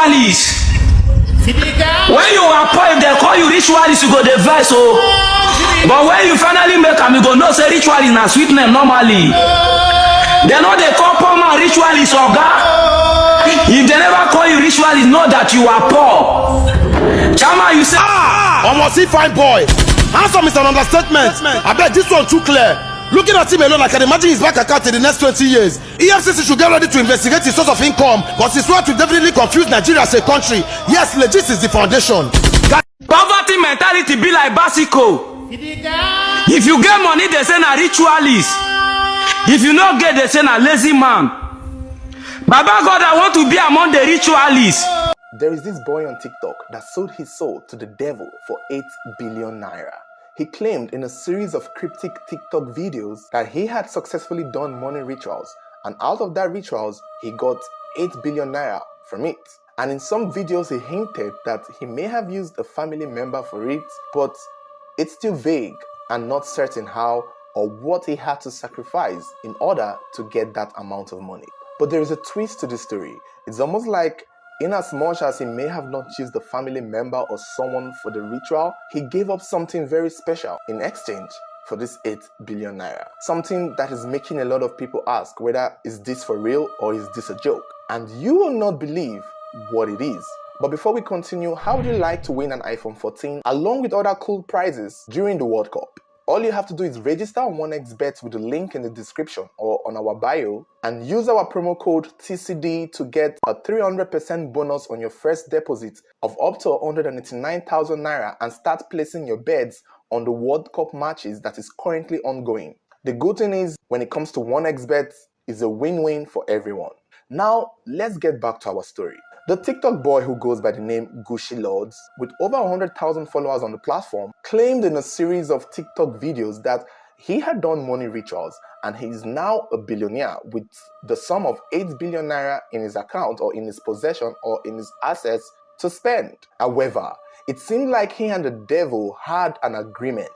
ritualist. When you are poor, if they call you ritualist, you go the verse. Oh. But when you finally make them, you go no say ritualist na sweet name normally. They know they call poor man ritualist or God. If they never call you ritualist, know that you are poor. Chama, you say almost see fine boy. Handsome is an understatement. I bet this one too clear. Looking at him alone, I can imagine his bank account in the next 20 years. EFCC should get ready to investigate his source of income, but his work will definitely confuse Nigeria as a country. Yes, legit is the foundation. Poverty mentality be like Basico. If you get money, they say na ritualist. If you not get, they say na lazy man. Baba God, I want to be among the ritualists. There is this boy on TikTok that sold his soul to the devil for 8 billion naira. He claimed in a series of cryptic TikTok videos that he had successfully done money rituals, and out of that rituals, he got 8 billion naira from it. And in some videos, he hinted that he may have used a family member for it, but it's still vague and not certain how or what he had to sacrifice in order to get that amount of money. But there is a twist to the story. It's almost like in as much as he may have not used a family member or someone for the ritual, he gave up something very special in exchange for this 8 billion naira. Something that is making a lot of people ask whether is this for real or is this a joke? And you will not believe what it is. But before we continue, how would you like to win an iPhone 14 along with other cool prizes during the World Cup? All you have to do is register on 1xBet with the link in the description or on our bio and use our promo code TCD to get a 300% bonus on your first deposit of up to 189,000 naira and start placing your bets on the World Cup matches that is currently ongoing. The good thing is, when it comes to 1xBet, it's a win-win for everyone. Now, let's get back to our story. The TikTok boy who goes by the name Gucci Lords, with over 100,000 followers on the platform, claimed in a series of TikTok videos that he had done money rituals and he is now a billionaire with the sum of 8 billion naira in his account or in his possession or in his assets to spend. However, it seemed like he and the devil had an agreement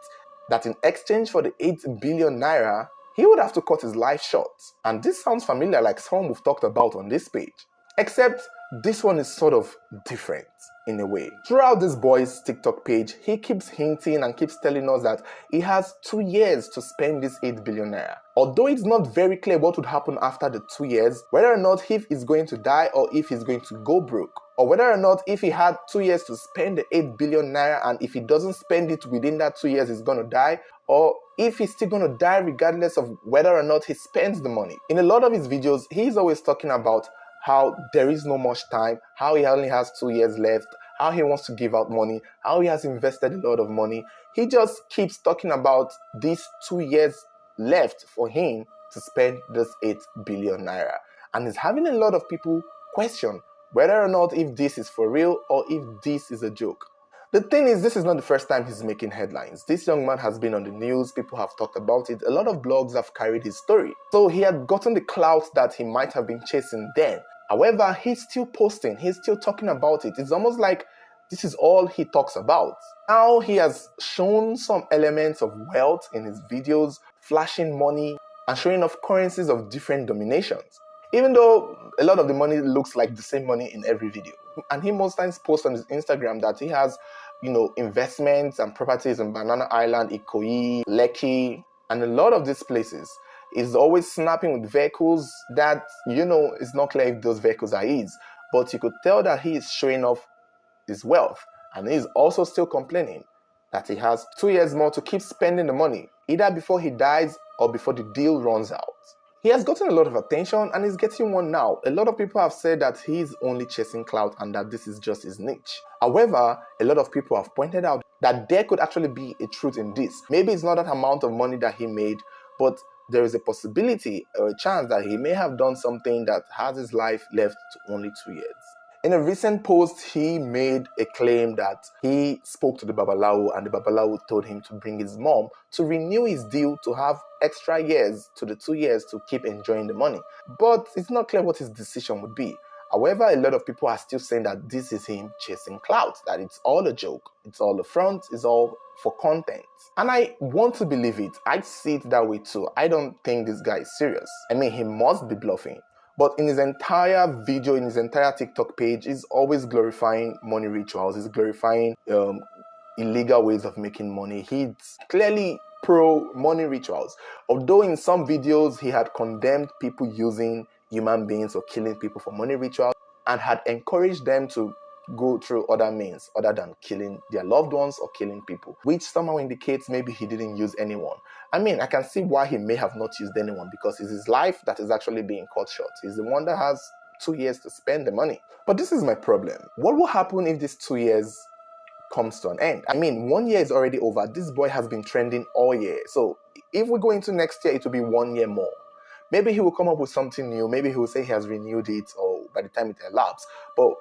that in exchange for the 8 billion naira, he would have to cut his life short. And this sounds familiar, like someone we've talked about on this page. Except this one is sort of different in a way. Throughout this boy's TikTok page, he keeps hinting and keeps telling us that he has 2 years to spend this 8 billion naira. Although it's not very clear what would happen after the 2 years, whether or not if he's going to die or if he's going to go broke, or whether or not if he had 2 years to spend the 8 billion naira and if he doesn't spend it within that 2 years, he's going to die, or if he's still going to die regardless of whether or not he spends the money. In a lot of his videos, he's always talking about how there is no much time, how he only has 2 years left, how he wants to give out money, how he has invested a lot of money. He just keeps talking about these 2 years left for him to spend this 8 billion naira. And it's having a lot of people question whether or not if this is for real or if this is a joke. The thing is, this is not the first time he's making headlines. This young man has been on the news, people have talked about it, a lot of blogs have carried his story. So he had gotten the clout that he might have been chasing then. However, he's still posting, he's still talking about it. It's almost like this is all he talks about. Now he has shown some elements of wealth in his videos, flashing money and showing off currencies of different denominations. Even though a lot of the money looks like the same money in every video. And he most times posts on his Instagram that he has, investments and properties in Banana Island, Ikoyi, Lekki, and a lot of these places. He's always snapping with vehicles that, it's not clear if those vehicles are his. But you could tell that he is showing off his wealth. And he's also still complaining that he has 2 years more to keep spending the money, either before he dies or before the deal runs out. He has gotten a lot of attention and is getting one now. A lot of people have said that he's only chasing clout and that this is just his niche. However, a lot of people have pointed out that there could actually be a truth in this. Maybe it's not that amount of money that he made, but there is a possibility or a chance that he may have done something that has his life left to only 2 years. In a recent post, he made a claim that he spoke to the Babalawo and the Babalawo told him to bring his mom to renew his deal to have extra years to the 2 years to keep enjoying the money. But it's not clear what his decision would be. However, a lot of people are still saying that this is him chasing clout, that it's all a joke, it's all a front, it's all for content. And I want to believe it. I see it that way too. I don't think this guy is serious. I mean, he must be bluffing. But in his entire video, in his entire TikTok page, he's always glorifying money rituals. He's glorifying illegal ways of making money. He's clearly pro money rituals. Although in some videos he had condemned people using human beings or killing people for money rituals and had encouraged them to go through other means other than killing their loved ones or killing people, which somehow indicates maybe he didn't use anyone. I mean, I can see why he may have not used anyone, because it's his life that is actually being cut short. He's the one that has 2 years to spend the money. But this is my problem. What will happen if these 2 years comes to an end? I mean, 1 year is already over. This boy has been trending all year. So if we go into next year, it will be 1 year more. Maybe he will come up with something new. Maybe he will say he has renewed it, or by the time it elapses. But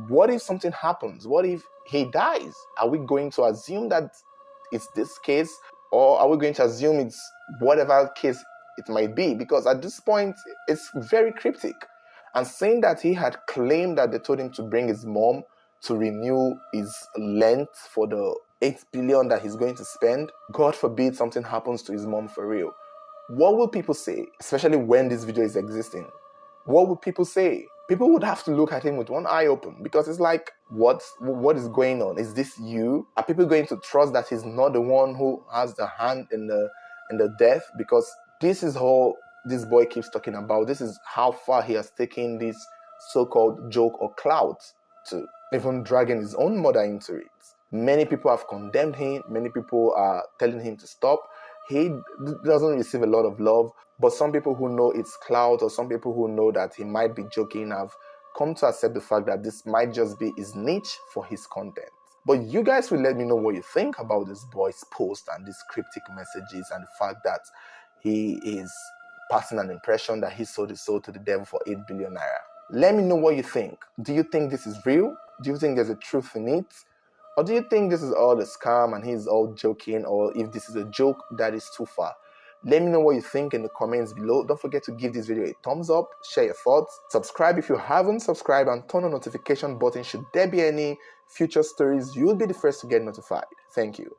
what if something happens? What if he dies? Are we going to assume that it's this case, or are we going to assume it's whatever case it might be? Because at this point, it's very cryptic. And saying that he had claimed that they told him to bring his mom to renew his length for the 8 billion that he's going to spend, God forbid something happens to his mom for real. What will people say, especially when this video is existing? What would people say? People would have to look at him with one eye open, because it's like, what is going on? Is this you? Are people going to trust that he's not the one who has the hand in the death? Because this is all this boy keeps talking about. This is how far he has taken this so-called joke or clout to, even dragging his own mother into it. Many people have condemned him. Many people are telling him to stop. He doesn't receive a lot of love, but some people who know it's clout, or some people who know that he might be joking, have come to accept the fact that this might just be his niche for his content. But you guys will let me know what you think about this boy's post and these cryptic messages, and the fact that he is passing an impression that he sold his soul to the devil for 8 billion naira. Let me know what you think. Do you think this is real? Do you think there's a truth in it? Or do you think this is all a scam and he's all joking? Or if this is a joke that is too far? Let me know what you think in the comments below. Don't forget to give this video a thumbs up, share your thoughts, subscribe if you haven't subscribed, and turn on the notification button should there be any future stories. You'll be the first to get notified. Thank you.